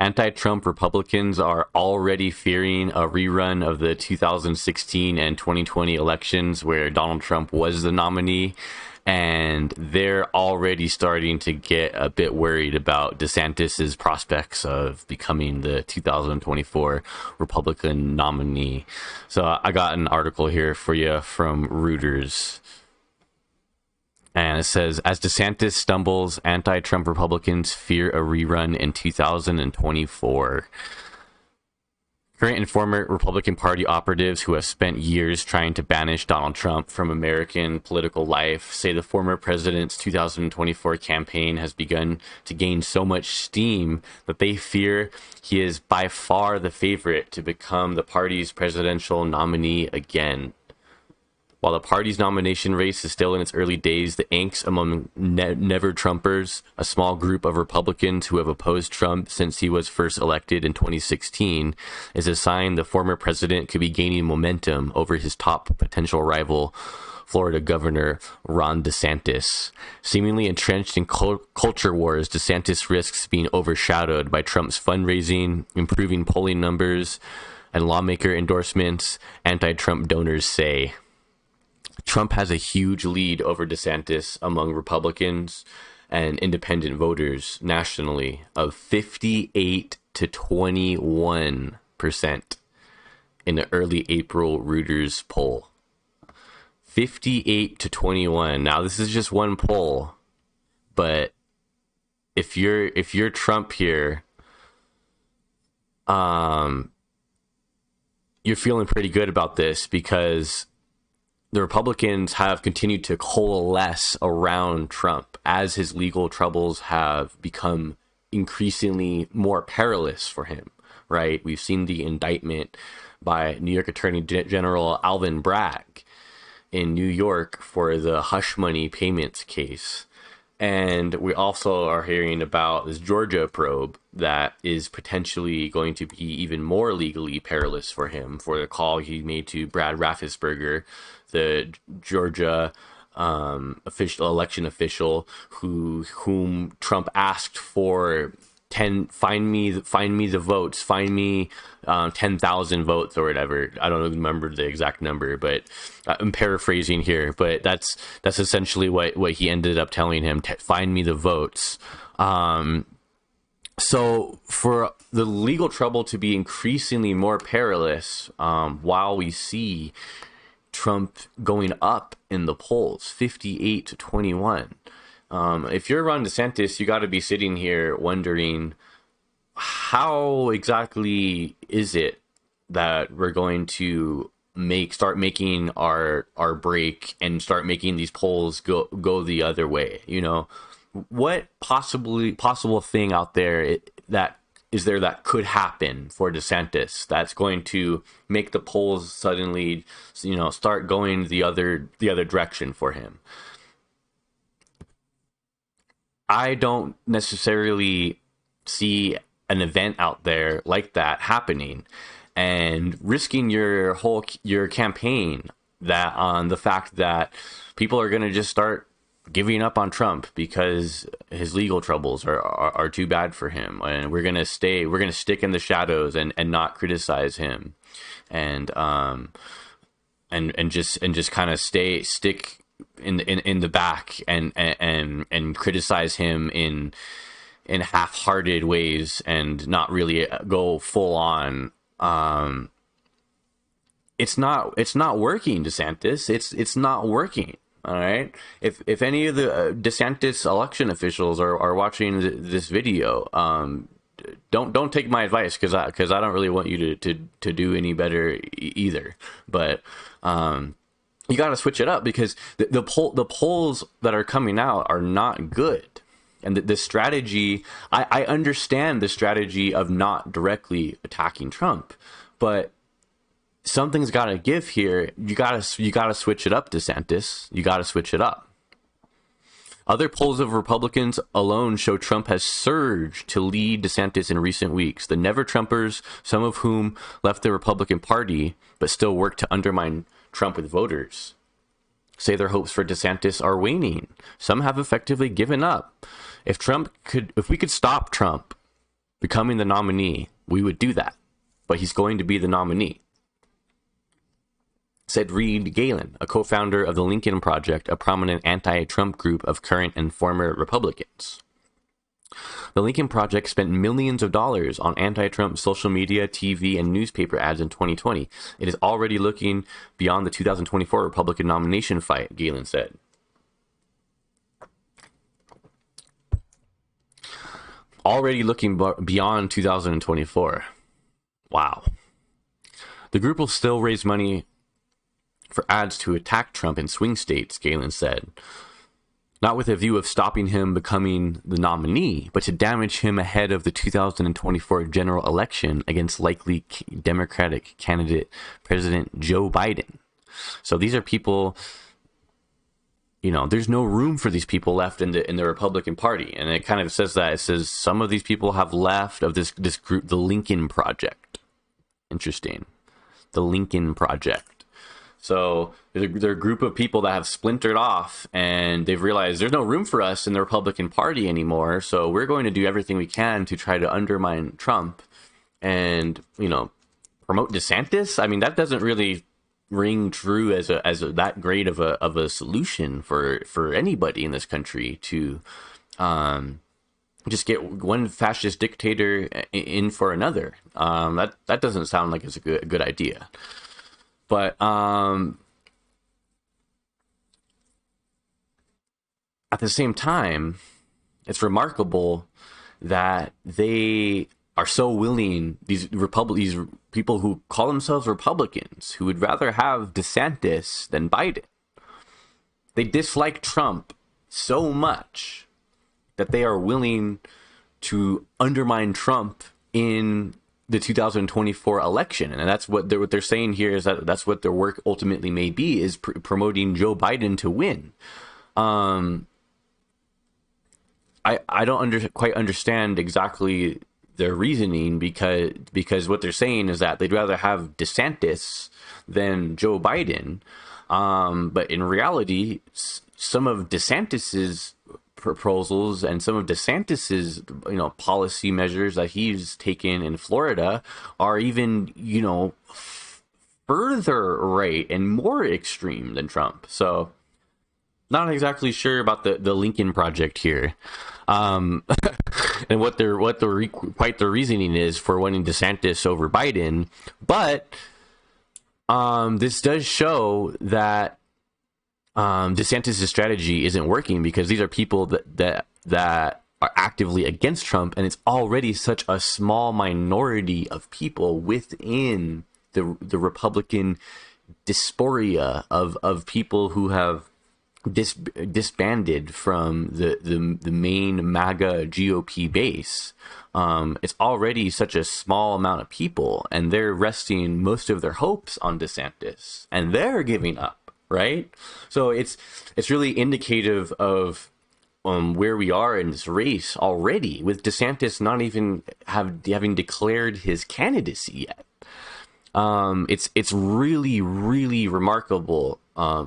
Anti-Trump Republicans are already fearing a rerun of the 2016 and 2020 elections where Donald Trump was the nominee. And they're already starting to get a bit worried about DeSantis's prospects of becoming the 2024 Republican nominee. So I got an article here for you from Reuters. And it says, as DeSantis stumbles, anti-Trump Republicans fear a rerun in 2024. Current and former Republican Party operatives who have spent years trying to banish Donald Trump from American political life say the former president's 2024 campaign has begun to gain so much steam that they fear he is by far the favorite to become the party's presidential nominee again. While the party's nomination race is still in its early days, the angst among never-Trumpers, a small group of Republicans who have opposed Trump since he was first elected in 2016, is a sign the former president could be gaining momentum over his top potential rival, Florida Governor Ron DeSantis. Seemingly entrenched in culture wars, DeSantis risks being overshadowed by Trump's fundraising, improving polling numbers, and lawmaker endorsements, anti-Trump donors say. Trump has a huge lead over DeSantis among Republicans and independent voters nationally of 58 to 21% in the early April Reuters poll. 58 to 21. Now this is just one poll, but if you're Trump here, you're feeling pretty good about this because the Republicans have continued to coalesce around Trump as his legal troubles have become increasingly more perilous for him, right? We've seen the indictment by New York Attorney General Alvin Bragg in New York for the hush money payments case. And we also are hearing about this Georgia probe that is potentially going to be even more legally perilous for him for the call he made to Brad Raffensperger, the Georgia election official whom Trump asked for find me the votes, find me 10,000 votes or whatever. I don't remember the exact number, but I'm paraphrasing here. But that's essentially what he ended up telling him: find me the votes. So for the legal trouble to be increasingly more perilous, while we see Trump going up in the polls, 58 to 21. If you're Ron DeSantis, you got to be sitting here wondering, how exactly is it that we're going to start making our break and start making these polls go the other way? You know, what possible thing out there that could happen for DeSantis that's going to make the polls suddenly, start going the other direction for him? I don't necessarily see an event out there like that happening, and risking your campaign that on the fact that people are going to just start giving up on Trump because his legal troubles are too bad for him, and we're going to stick in the shadows and not criticize him, and just kind of stick in the back and criticize him in half-hearted ways and not really go full on. It's not working, DeSantis. It's not working. All right. If any of the DeSantis election officials are watching this video, don't take my advice because I don't really want you to do any better either. But you got to switch it up because the polls that are coming out are not good. And the strategy, I understand the strategy of not directly attacking Trump, but something's got to give here. You got to switch it up, DeSantis. You got to switch it up. Other polls of Republicans alone show Trump has surged to lead DeSantis in recent weeks. The never-Trumpers, some of whom left the Republican Party but still work to undermine Trump with voters, say their hopes for DeSantis are waning. Some have effectively given up. If we could stop Trump, becoming the nominee, we would do that. But he's going to be the nominee. Said Reed Galen, a co-founder of the Lincoln Project, a prominent anti-Trump group of current and former Republicans. The Lincoln Project spent millions of dollars on anti-Trump social media, TV, and newspaper ads in 2020. It is already looking beyond the 2024 Republican nomination fight, Galen said. Already looking beyond 2024. Wow. The group will still raise money for ads to attack Trump in swing states, Galen said. Not with a view of stopping him becoming the nominee, but to damage him ahead of the 2024 general election against likely Democratic candidate President Joe Biden. So these are people, you know, there's no room for these people left in the Republican Party. And it kind of says that. It says some of these people have left of this group, the Lincoln Project. Interesting. The Lincoln Project. So they're a group of people that have splintered off, and they've realized there's no room for us in the Republican Party anymore. So we're going to do everything we can to try to undermine Trump and, you know, promote Desantis. I mean, that doesn't really ring true as a that great of a solution for anybody in this country to just get one fascist dictator in for another. That doesn't sound like it's a good idea. But at the same time, it's remarkable that they are so willing, these people who call themselves Republicans, who would rather have DeSantis than Biden. They dislike Trump so much that they are willing to undermine Trump in the 2024 election. And that's what they're saying here, is that that's what their work ultimately may be, is promoting Joe Biden to win. I don't quite understand exactly their reasoning, because what they're saying is that they'd rather have DeSantis than Joe Biden. But in reality, some of DeSantis's proposals and some of DeSantis's, you know, policy measures that he's taken in Florida are even, you know, further right and more extreme than Trump. So not exactly sure about the Lincoln Project here, and what their reasoning is for wanting DeSantis over Biden. But this does show that DeSantis' strategy isn't working, because these are people that are actively against Trump, and it's already such a small minority of people within the Republican diaspora of people who have disbanded from the main MAGA GOP base. It's already such a small amount of people, and they're resting most of their hopes on DeSantis, and they're giving up. Right, so it's really indicative of where we are in this race already, with DeSantis not even having declared his candidacy yet. It's really, really remarkable,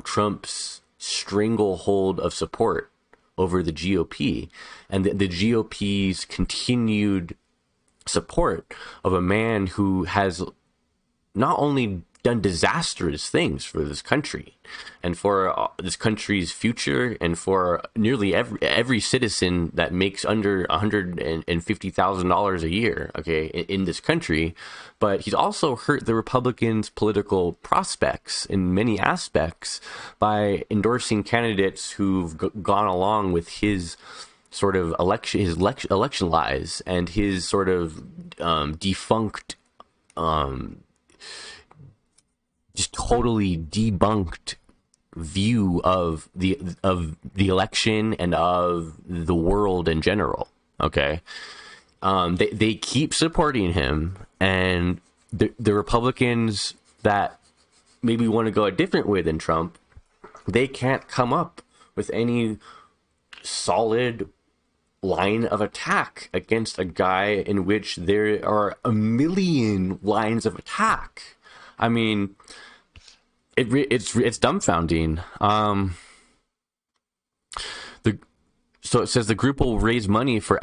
Trump's stranglehold of support over the GOP, and the GOP's continued support of a man who has not only done disastrous things for this country and for this country's future, and for nearly every citizen that makes under $150,000 a year, okay, in this country. But he's also hurt the Republicans' political prospects in many aspects by endorsing candidates who've gone along with his sort of election lies and his sort of defunct, just totally debunked view of the election and of the world in general. Okay, they keep supporting him, and the Republicans that maybe want to go a different way than Trump, they can't come up with any solid line of attack against a guy in which there are a million lines of attack. I mean, it's dumbfounding. So it says the group will raise money for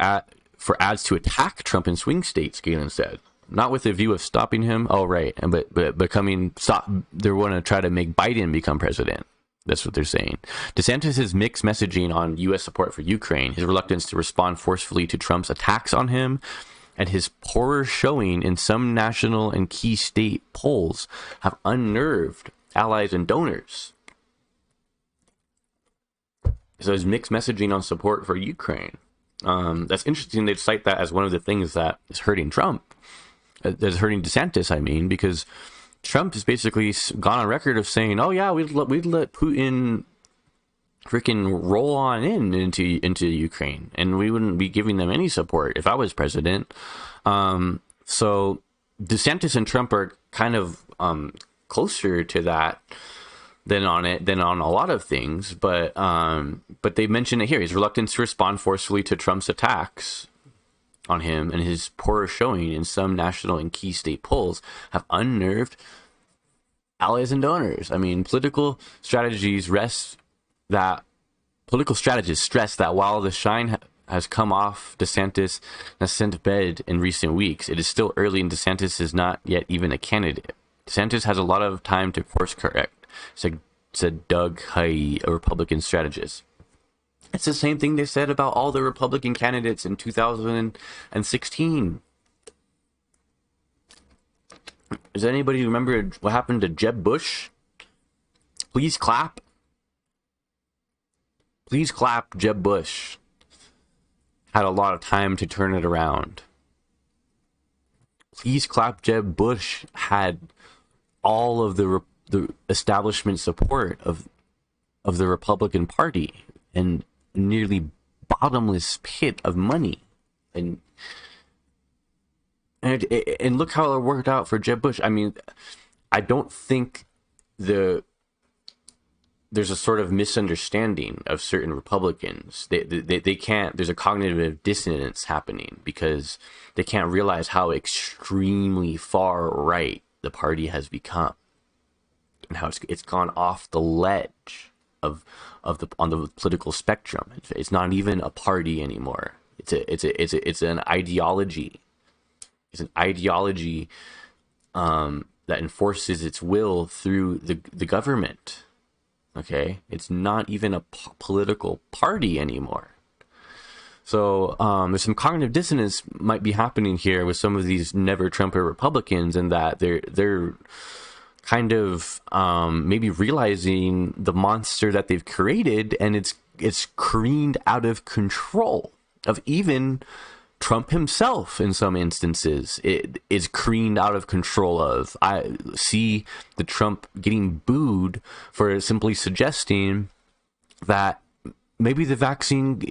for ads to attack Trump in swing states, Galen said. Not with the view of stopping him. Oh, right. But becoming, stop. They want to try to make Biden become president. That's what they're saying. DeSantis' mixed messaging on U.S. support for Ukraine, his reluctance to respond forcefully to Trump's attacks on him, and his poorer showing in some national and key state polls have unnerved allies and donors. So his mixed messaging on support for Ukraine. That's interesting. They'd cite that as one of the things that is hurting Trump. That's hurting DeSantis, I mean, because Trump has basically gone on record of saying, "Oh yeah, we'd let Putin freaking roll on into Ukraine, and we wouldn't be giving them any support if I was president." So DeSantis and Trump are kind of closer to that than on a lot of things, but they mention it here. His reluctance to respond forcefully to Trump's attacks on him and his poorer showing in some national and key state polls have unnerved allies and donors. I mean, political strategists stress that while the shine has come off DeSantis' ascent bed in recent weeks, it is still early and DeSantis is not yet even a candidate. DeSantis has a lot of time to course correct, said Doug Heye, a Republican strategist. It's the same thing they said about all the Republican candidates in 2016. Does anybody remember what happened to Jeb Bush? Please clap. Please clap. Jeb Bush had a lot of time to turn it around. Please clap. Jeb Bush had all of the establishment support of the Republican Party and nearly bottomless pit of money, and look how it worked out for Jeb Bush. I mean, I don't think there's a sort of misunderstanding of certain Republicans. They can't. There's a cognitive dissonance happening because they can't realize how extremely far right the party has become and how it's gone off the ledge on the political spectrum. It's not even a party anymore. It's an ideology. It's an ideology that enforces its will through the government. Okay, it's not even a political party anymore. So there's some cognitive dissonance might be happening here with some of these never Trumper Republicans, and that they're kind of maybe realizing the monster that they've created, and it's careened out of control of even Trump himself. In some instances, it is careened out of control of. I see the Trump getting booed for simply suggesting that maybe the vaccine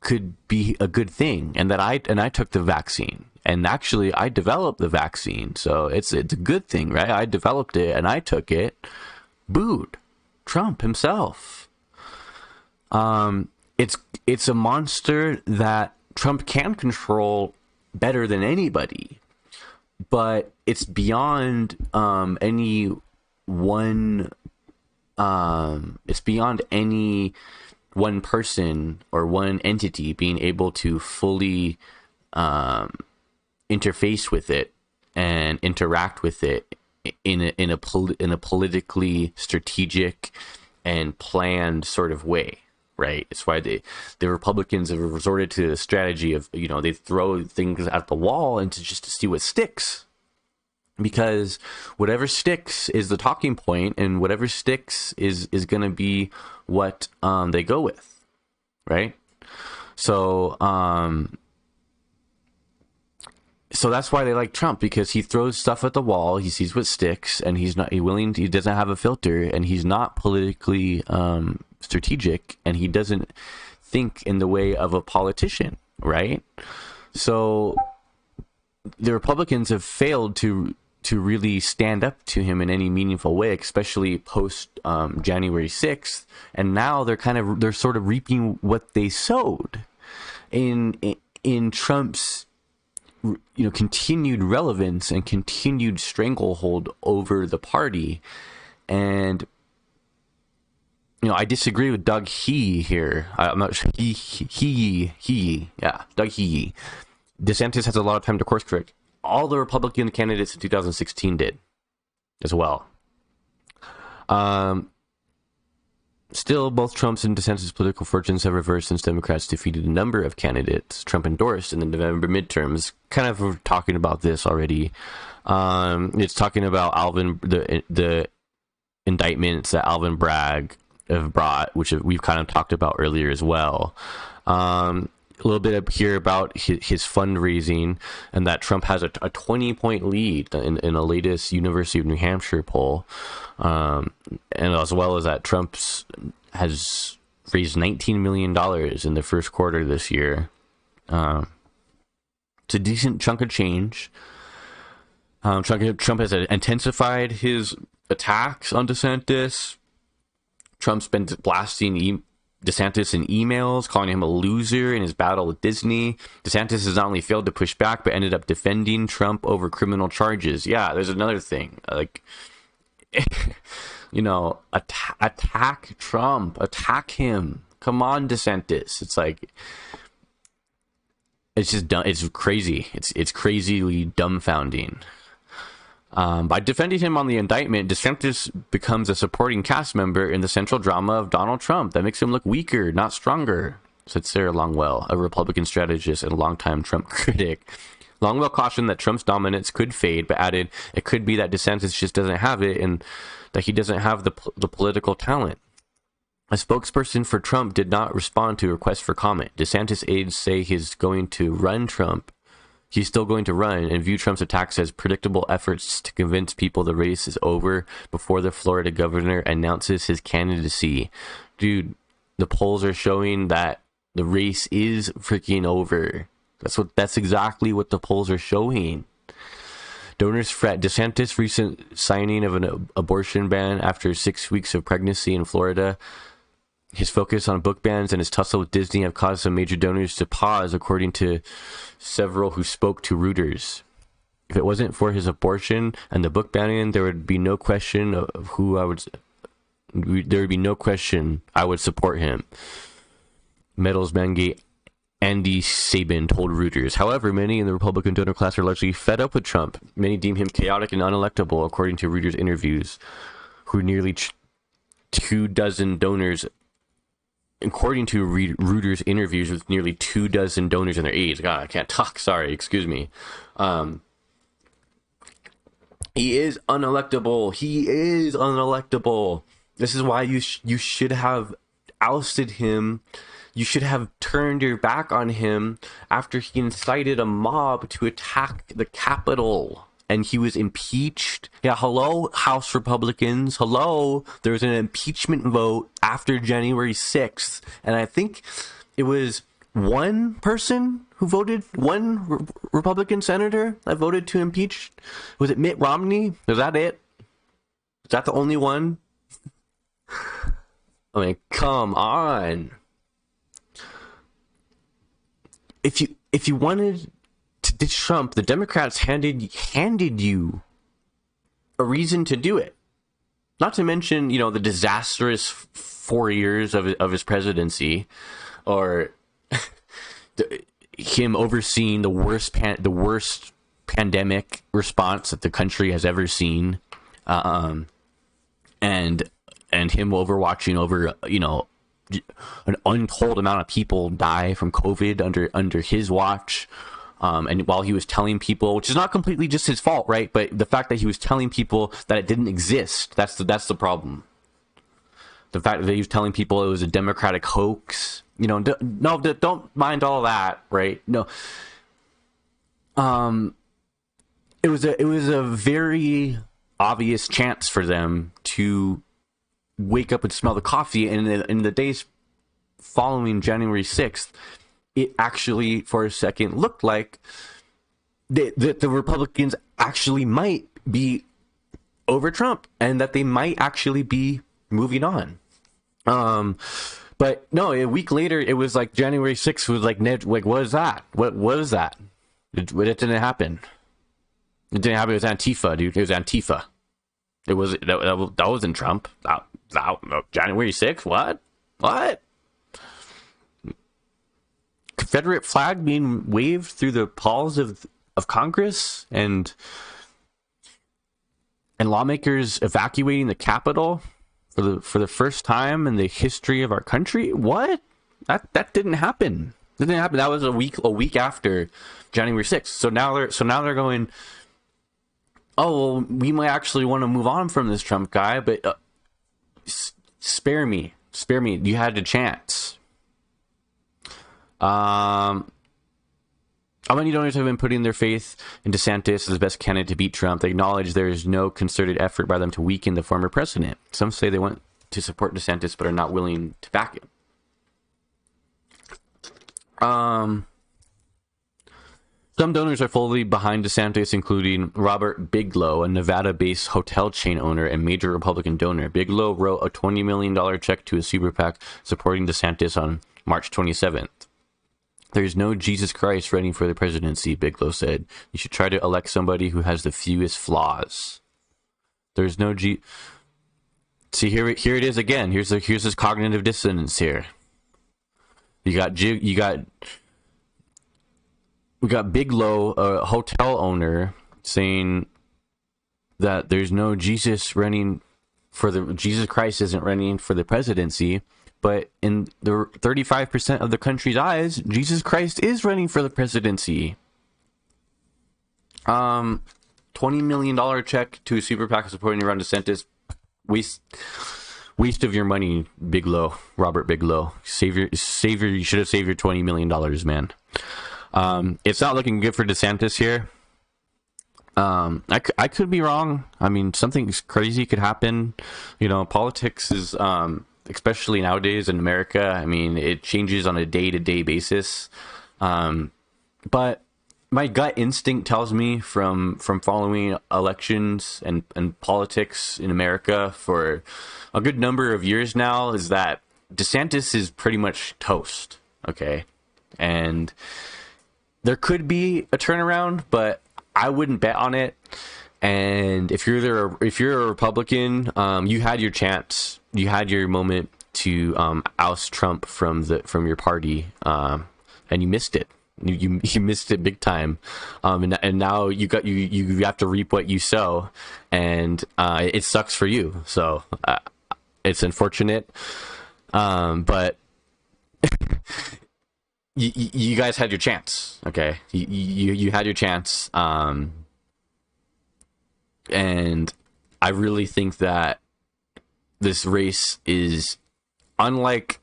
could be a good thing, and that I took the vaccine. And actually, I developed the vaccine, so it's a good thing, right? I developed it and I took it. Booed. Trump himself. It's a monster that Trump can control better than anybody, but it's beyond any one. It's beyond any one person or one entity being able to fully interface with it and interact with it in a politically strategic and planned sort of way, right? It's why the Republicans have resorted to the strategy of, they throw things at the wall and just to see what sticks, because whatever sticks is the talking point, and whatever sticks is going to be what they go with, right? So that's why they like Trump, because he throws stuff at the wall, he sees what sticks, and he doesn't have a filter, and he's not politically strategic, and he doesn't think in the way of a politician, right? So the Republicans have failed to really stand up to him in any meaningful way, especially post January 6th, and now they're sort of reaping what they sowed in Trump's continued relevance and continued stranglehold over the party. And I disagree with Doug He here. I'm not sure. Yeah, Doug He. DeSantis has a lot of time to course correct. All the Republican candidates in 2016 did as well. Still, both Trump's and DeSantis' political fortunes have reversed since Democrats defeated a number of candidates Trump endorsed in the November midterms. Kind of we're talking about this already. It's talking about the indictments that Alvin Bragg have brought, which we've kind of talked about earlier as well. A little bit up here about his fundraising, and that Trump has a 20-point lead in the latest University of New Hampshire poll, and as well as that Trump has raised $19 million in the first quarter this year. It's a decent chunk of change. Trump has intensified his attacks on DeSantis. Trump's been blasting DeSantis in emails, calling him a loser in his battle with Disney. DeSantis has not only failed to push back, but ended up defending Trump over criminal charges. Yeah, there's another thing. Like, attack Trump. Attack him. Come on, DeSantis. It's like, it's just dumb. It's crazy. It's crazily dumbfounding. By defending him on the indictment, DeSantis becomes a supporting cast member in the central drama of Donald Trump. That makes him look weaker, not stronger, said Sarah Longwell, a Republican strategist and longtime Trump critic. Longwell cautioned that Trump's dominance could fade, but added it could be that DeSantis just doesn't have it and that he doesn't have the political talent. A spokesperson for Trump did not respond to a request for comment. DeSantis aides say he's going to run Trump. He's still going to run and view Trump's attacks as predictable efforts to convince people the race is over before the Florida governor announces his candidacy. Dude, the polls are showing that the race is freaking over. That's exactly what the polls are showing. Donors fret. DeSantis' recent signing of an abortion ban after 6 weeks of pregnancy in Florida, his focus on book bans and his tussle with Disney have caused some major donors to pause, according to several who spoke to Reuters. If it wasn't for his abortion and the book banning, there would be no question of who I would. There would be no question I would support him. Metals Mangate Andy Sabin told Reuters. However, many in the Republican donor class are largely fed up with Trump. Many deem him chaotic and unelectable, according to Reuters interviews, who nearly 24 donors. According to Reuters interviews with nearly 24 donors in their aides. God, I can't talk. Sorry, excuse me. He is unelectable. He is unelectable. This is why you should have ousted him. You should have turned your back on him after he incited a mob to attack the Capitol. And he was impeached. Yeah, hello, House Republicans. Hello. There was an impeachment vote after January 6th. And I think it was one person who voted, one Republican senator that voted to impeach. Was it Mitt Romney? Was that it? Is that the only one? I mean, come on. If you wanted to ditch Trump, the Democrats handed you a reason to do it. Not to mention, the disastrous 4 years of his presidency, or him overseeing the worst pandemic response that the country has ever seen, and him overwatching over an untold amount of people die from COVID under his watch. And while he was telling people, which is not completely just his fault, right? But the fact that he was telling people that it didn't exist, that's the problem. The fact that he was telling people it was a Democratic hoax, don't mind all that, right? No. It was a very obvious chance for them to wake up and smell the coffee, and in the days following January 6th, it actually, for a second, looked like the Republicans actually might be over Trump, and that they might actually be moving on. But no, a week later, it was like January 6th was like, what is that? What is that? It didn't happen. It didn't happen. It was Antifa, dude. It was Antifa. That wasn't Trump. January 6th? What? Confederate flag being waved through the halls of Congress, and lawmakers evacuating the Capitol for the first time in the history of our country. What? That didn't happen. That was a week after January 6th. So now they're going, oh, well, we might actually want to move on from this Trump guy, but spare me. You had a chance. How many donors have been putting their faith in Desantis as the best candidate to beat Trump? They acknowledge there is no concerted effort by them to weaken the former president. Some say they want to support Desantis but are not willing to back him. Some donors are fully behind DeSantis, including Robert Bigelow, a Nevada-based hotel chain owner and major Republican donor. Bigelow wrote a $20 million check to a super PAC supporting DeSantis on March 27th. There's no Jesus Christ running for the presidency, Bigelow said. You should try to elect somebody who has the fewest flaws. There's no See, here it is again. Here's this cognitive dissonance here. We got Bigelow, a hotel owner, saying that there's no Jesus Christ isn't running for the presidency, but in the 35% of the country's eyes, Jesus Christ is running for the presidency. $20 million check to a super PAC supporting Ron DeSantis. Waste of your money, Bigelow, Robert Bigelow. You should have saved your $20 million, man. It's not looking good for DeSantis here. I could be wrong. I mean, something crazy could happen. You know, politics is, especially nowadays in America, I mean, it changes on a day-to-day basis. But my gut instinct tells me from following elections and politics in America for a good number of years now is that DeSantis is pretty much toast. Okay. And there could be a turnaround, but I wouldn't bet on it. And if you're a Republican, you had your chance. You had your moment to oust Trump from your party, and you missed it. You missed it big time, and now you have to reap what you sow, and it sucks for you. So it's unfortunate, but you guys had your chance. Okay, you had your chance, and I really think that this race is unlike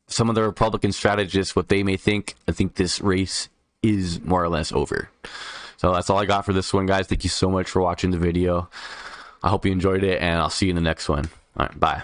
some of the Republican strategists, what they may think. I think this race is more or less over. So that's all I got for this one, guys. Thank you so much for watching the video. I hope you enjoyed it, and I'll see you in the next one. All right, bye.